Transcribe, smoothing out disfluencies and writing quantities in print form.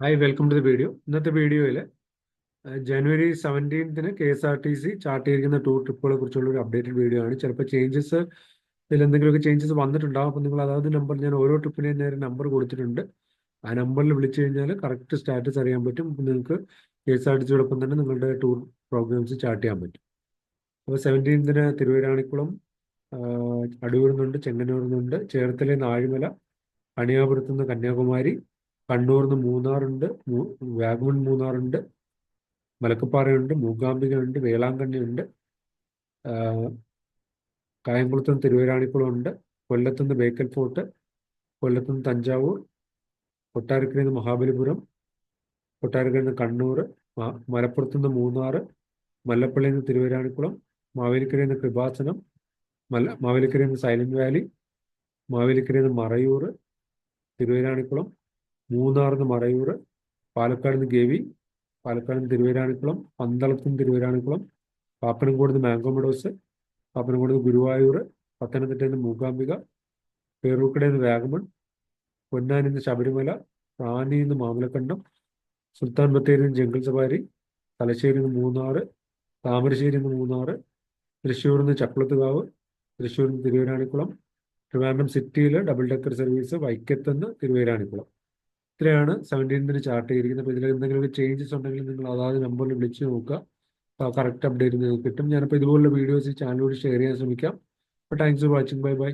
Hi welcome to the video. ഇന്നത്തെ വീഡിയോയിൽ ജനുവരി 17-ന് KSRTC ചാർട്ട് ചെയ്തിരിക്കുന്ന ടൂർ ട്രിപ്പുകളെ കുറിച്ചുള്ള ഒരു അപ്ഡേറ്റഡ് വീഡിയോ ആണ്. ചിലപ്പോൾ ഇതിൽ എന്തെങ്കിലുമൊക്കെ ചേഞ്ചസ് വന്നിട്ടുണ്ടാകും. അപ്പോൾ നിങ്ങൾ അതായത് നമ്പർ ഞാൻ ഓരോ ട്രിപ്പിനെയും നേരെ നമ്പർ കൊടുത്തിട്ടുണ്ട്. ആ നമ്പറിൽ വിളിച്ചു കഴിഞ്ഞാൽ കറക്റ്റ് സ്റ്റാറ്റസ് അറിയാൻ പറ്റും. അപ്പോൾ നിങ്ങൾക്ക് KSRTCയോടൊപ്പം തന്നെ നിങ്ങളുടെ ടൂർ പ്രോഗ്രാംസ് ചാർട്ട് ചെയ്യാൻ പറ്റും. അപ്പോൾ 17-ന് തിരുവരാണിക്കുളം, അടൂരിൽ നിന്നുണ്ട്, ചെങ്ങന്നൂരിൽ നിന്നുണ്ട്, ചേർത്തലയിൽ നിന്ന് ആഴിമല, കണിയാപുരത്ത് നിന്ന് കന്യാകുമാരി, കണ്ണൂരിൽ നിന്ന് മൂന്നാറുണ്ട്, വാഗമൺ മൂന്നാറുണ്ട്, മലക്കപ്പാറയുണ്ട്, മൂകാംബികയുണ്ട്, വേളാങ്കണ്ണിയുണ്ട്, കായംകുളത്ത് നിന്ന് തിരുവരാണിക്കുളം ഉണ്ട്, കൊല്ലത്ത് നിന്ന് ബേക്കൽ ഫോർട്ട്, കൊല്ലത്ത് നിന്ന് തഞ്ചാവൂർ, കൊട്ടാരക്കരയിൽ നിന്ന് മഹാബലിപുരം, കൊട്ടാരക്കരയിൽ നിന്ന് കണ്ണൂർ, മലപ്പുറത്ത് നിന്ന് മൂന്നാറ്, മല്ലപ്പള്ളിയിൽ നിന്ന് തിരുവരാണിക്കുളം, മാവേലിക്കരയിൽ നിന്ന് കൃപാസനം, മാവേലിക്കരയിൽ നിന്ന് സൈലന്റ് വാലി, മാവേലിക്കരയിൽ നിന്ന് മറയൂർ, തിരുവരാണിക്കുളം, മൂന്നാറിൽ നിന്ന് മറയൂർ, പാലക്കാട് നിന്ന് ഗവി, പാലക്കാട് നിന്ന് തിരുവരാണിക്കുളം, പന്തളത്ത് നിന്ന് തിരുവരാണിക്കുളം, പാപ്പനംകോട് നിന്ന് മാംഗോ മെഡോസ്, പാപ്പനംകോട് നിന്ന് ഗുരുവായൂർ, പത്തനംതിട്ടയിൽ നിന്ന് മൂകാംബിക, പേരൂർക്കടയിൽ നിന്ന് വാഗമൺ, പൊന്നാനിൽ നിന്ന് ശബരിമല, റാന്നിയിൽ നിന്ന് മാമലക്കണ്ടം, സുൽത്താൻ ബത്തേരിയിൽ നിന്ന് ജംഗിൾ സഫാരി, തലശ്ശേരിയിൽ നിന്ന് മൂന്നാറ്, താമരശ്ശേരിയിൽ നിന്ന് മൂന്നാറ്, തൃശ്ശൂരിൽ നിന്ന് ചക്കുളത്തുകാവ്, തൃശ്ശൂരിൽ നിന്ന് തിരുവരാണിക്കുളം, ട്രിവാൻഡ്രം സിറ്റിയിൽ ഡബിൾ ഡെക്കർ സർവീസ്, വൈക്കത്ത് നിന്ന് തിരുവരാണിക്കുളം. ഇത്രയാണ് 17-ന് ചാർട്ട് ചെയ്തിരിക്കുന്നത്. അപ്പോൾ ഇതിൽ എന്തെങ്കിലും ചേഞ്ചസ് ഉണ്ടെങ്കിൽ നിങ്ങൾ അതാത് നമ്പറിൽ വിളിച്ച് നോക്കുക. അപ്പോൾ കറക്റ്റ് അപ്ഡേറ്റ് നിങ്ങൾക്ക് കിട്ടും. ഞാനിപ്പോൾ ഇതുപോലുള്ള വീഡിയോസ് ഈ ചാനലിലൂടെ ഷെയർ ചെയ്യാൻ ശ്രമിക്കാം. അപ്പോൾ thanks for watching. Bye bye.